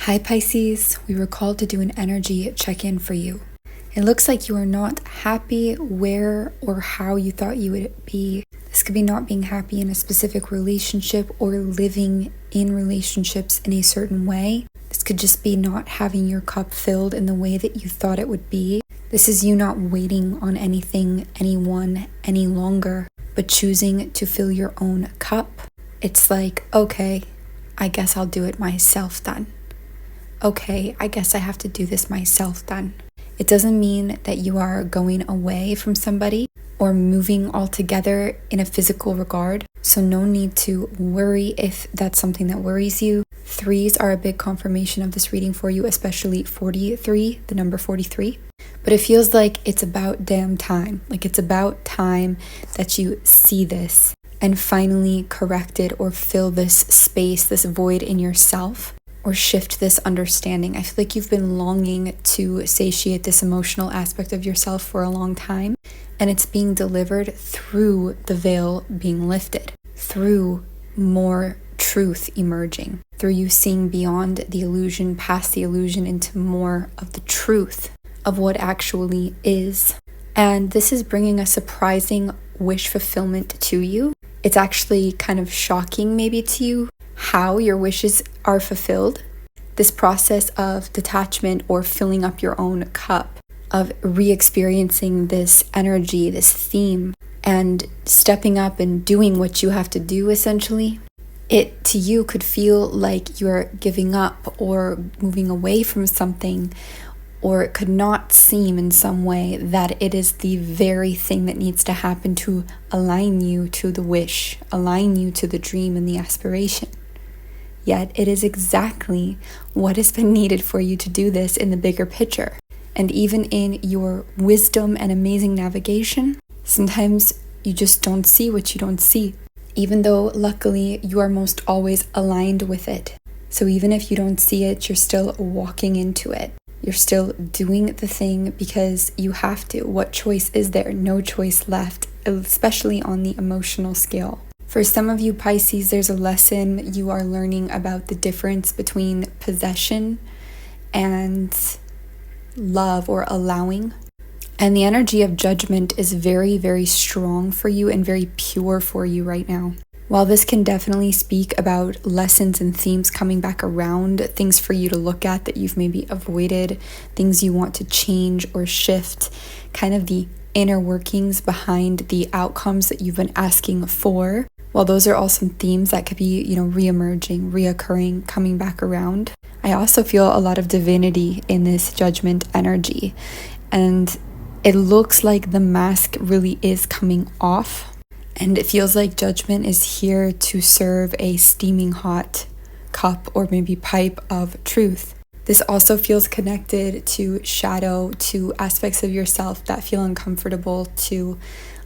Hi Pisces, we were called to do an energy check-in for you. It looks like you are not happy where or how you thought you would be. This could be not being happy in a specific relationship or living in relationships in a certain way. This could just be not having your cup filled in the way that you thought it would be. This is you not waiting on anything, anyone, any longer, but choosing to fill your own cup. It's like, okay, I guess I'll do it myself then. Okay, I guess I have to do this myself then. It doesn't mean that you are going away from somebody or moving altogether in a physical regard. So no need to worry if that's something that worries you. Threes are a big confirmation of this reading for you, especially 43, the number 43. But it feels like it's about damn time. Like it's about time that you see this and finally correct it or fill this space, this void in yourself. Or shift this understanding. I feel like you've been longing to satiate this emotional aspect of yourself for a long time, and it's being delivered through the veil being lifted, through more truth emerging, through you seeing beyond the illusion, past the illusion, into more of the truth of what actually is. And this is bringing a surprising wish fulfillment to you. It's actually kind of shocking maybe to you how your wishes are fulfilled. This process of detachment or filling up your own cup, of re-experiencing this energy, this theme, and stepping up and doing what you have to do essentially. It to you could feel like you're giving up or moving away from something, or it could not seem in some way that it is the very thing that needs to happen to align you to the wish, align you to the dream and the aspiration. Yet it is exactly what has been needed for you to do this in the bigger picture. And even in your wisdom and amazing navigation, sometimes you just don't see what you don't see, even though luckily you are most always aligned with it. So even if you don't see it, you're still walking into it. You're still doing the thing because you have to. What choice is there? No choice left, especially on the emotional scale. For some of you Pisces, there's a lesson you are learning about the difference between possession and love or allowing. And the energy of judgment is very, very strong for you and very pure for you right now. While this can definitely speak about lessons and themes coming back around, things for you to look at that you've maybe avoided, things you want to change or shift, kind of the inner workings behind the outcomes that you've been asking for. While those are all some themes that could be, re-emerging, reoccurring, coming back around, I also feel a lot of divinity in this judgment energy. And it looks like the mask really is coming off. And it feels like judgment is here to serve a steaming hot cup or maybe pipe of truth. This also feels connected to shadow, to aspects of yourself that feel uncomfortable to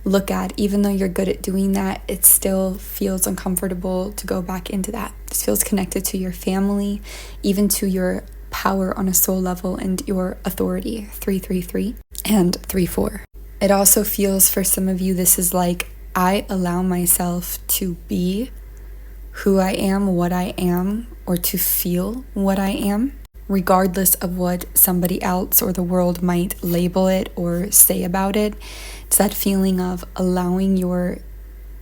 look at. Even though you're good at doing that, it still feels uncomfortable to go back into that. This feels connected to your family, even to your power on a soul level and your authority, 333 and 34. It also feels for some of you, this is like, I allow myself to be who I am, what I am, or to feel what I am, regardless of what somebody else or the world might label it or say about it. It's that feeling of allowing your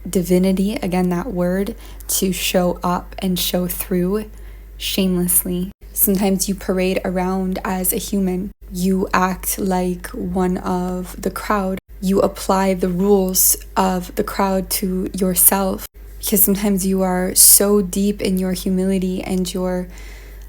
divinity, again that word, to show up and show through shamelessly. Sometimes you parade around as a human. You act like one of the crowd. You apply the rules of the crowd to yourself, because sometimes you are so deep in your humility and your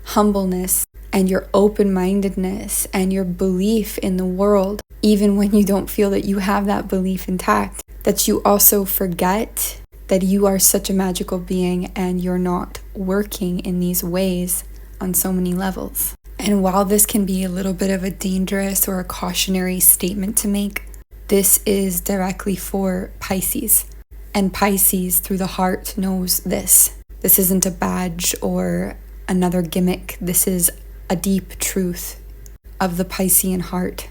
humbleness and your open-mindedness and your belief in the world, even when you don't feel that you have that belief intact, that you also forget that you are such a magical being and you're not working in these ways on so many levels. And while this can be a little bit of a dangerous or a cautionary statement to make, this is directly for Pisces. And Pisces, through the heart, knows this. This isn't a badge or another gimmick. This is a deep truth of the Piscean heart.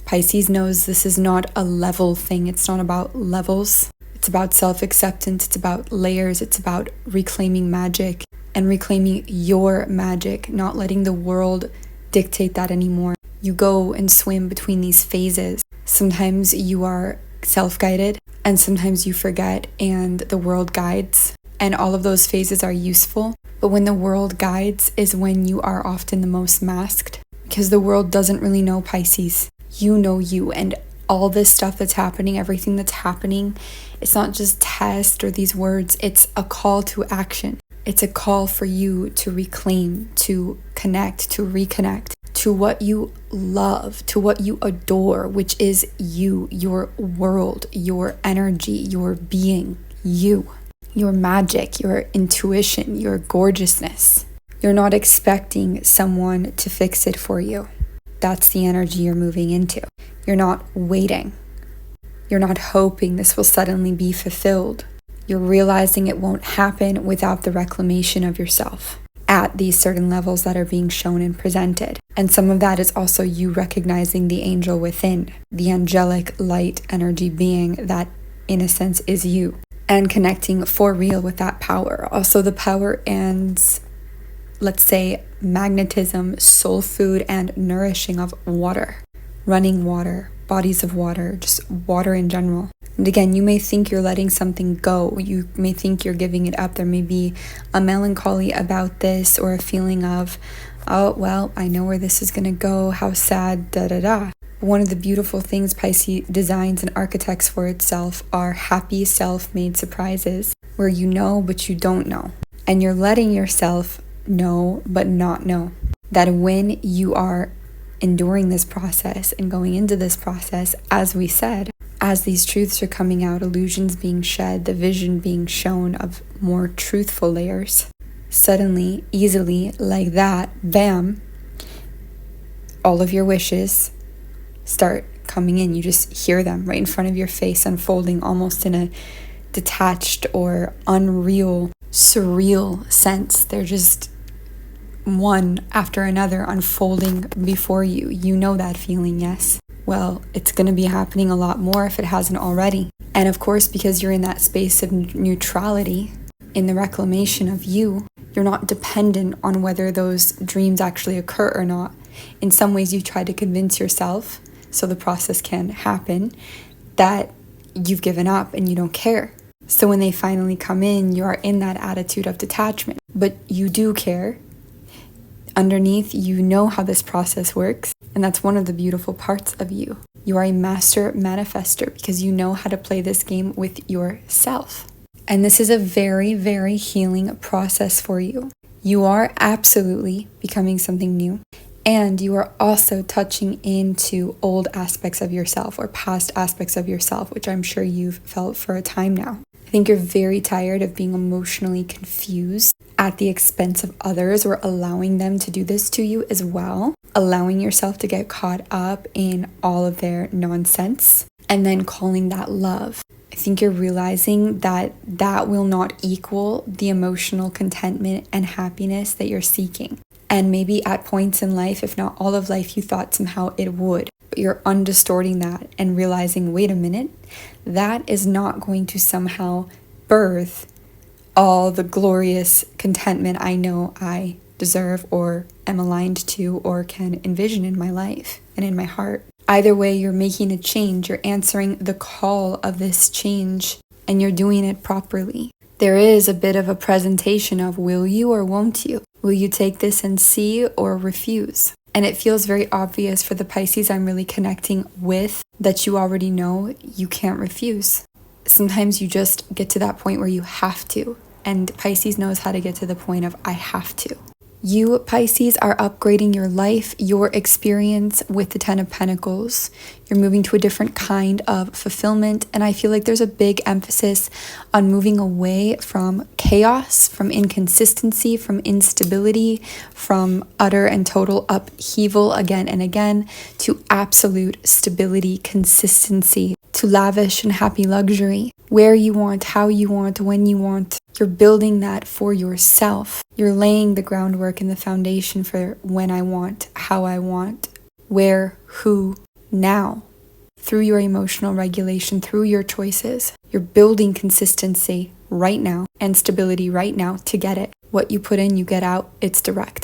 Pisces knows this is not a level thing. It's not about levels. It's about self-acceptance. It's about layers. It's about reclaiming magic. and reclaiming your magic, not letting the world dictate that anymore. You go and swim between these phases. Sometimes you are self-guided, and sometimes you forget and the world guides. And all of those phases are useful. But when the world guides is when you are often the most masked, because the world doesn't really know Pisces. You know you, and all this stuff that's happening, everything that's happening, it's not just test or these words, it's a call to action. It's a call for you to reclaim, to connect, to reconnect to what you love, to what you adore, which is you, your world, your energy, your being, you, your magic, your intuition, your gorgeousness. You're not expecting someone to fix it for you. That's the energy you're moving into. You're not waiting. You're not hoping this will suddenly be fulfilled. You're realizing it won't happen without the reclamation of yourself at these certain levels that are being shown and presented. And some of that is also you recognizing the angel within, the angelic light energy being that in a sense is you, and connecting for real with that power. Also the power and, let's say, magnetism, soul food, and nourishing of water, running water, bodies of water, just water in general. And again, you may think you're letting something go. You may think you're giving it up. There may be a melancholy about this, or a feeling of, oh, well, I know where this is going to go. How sad, da-da-da. One of the beautiful things Pisces designs and architects for itself are happy self-made surprises, where you know but you don't know. And you're letting yourself know but not know. That when you are enduring this process and going into this process, as we said, as these truths are coming out, illusions being shed, the vision being shown of more truthful layers, suddenly, easily, like that, bam, all of your wishes start coming in. You just hear them right in front of your face, unfolding almost in a detached or unreal, surreal sense. They're just one after another unfolding before you. You know that feeling, yes? Well, it's going to be happening a lot more if it hasn't already. And of course, because you're in that space of neutrality, in the reclamation of you, you're not dependent on whether those dreams actually occur or not. In some ways, you try to convince yourself, so the process can happen, that you've given up and you don't care. So when they finally come in, you are in that attitude of detachment. But you do care. Underneath, you know how this process works, and that's one of the beautiful parts of you. You are a master manifester because you know how to play this game with yourself. And this is a very, very healing process for you. You are absolutely becoming something new, and you are also touching into old aspects of yourself or past aspects of yourself, which I'm sure you've felt for a time now. I think you're very tired of being emotionally confused at the expense of others, or allowing them to do this to you as well, allowing yourself to get caught up in all of their nonsense and then calling that love. I think you're realizing that that will not equal the emotional contentment and happiness that you're seeking. And maybe at points in life, if not all of life, you thought somehow it would. But you're undistorting that and realizing, wait a minute, that is not going to somehow birth all the glorious contentment I know I deserve or am aligned to or can envision in my life and in my heart. Either way, you're making a change. You're answering the call of this change, and you're doing it properly. There is a bit of a presentation of will you or won't you? Will you take this and see or refuse? And it feels very obvious for the Pisces I'm really connecting with that you already know you can't refuse. Sometimes you just get to that point where you have to. And Pisces knows how to get to the point of I have to. You, Pisces, are upgrading your life, your experience with the 10 of Pentacles. You're moving to a different kind of fulfillment. And I feel like there's a big emphasis on moving away from chaos, from inconsistency, from instability, from utter and total upheaval again and again, to absolute stability, consistency, to lavish and happy luxury. Where you want, how you want, when you want. You're building that for yourself. You're laying the groundwork and the foundation for when I want, how I want, where, who, now. Through your emotional regulation, through your choices. You're building consistency right now and stability right now to get it. what you put in, you get out. It's direct.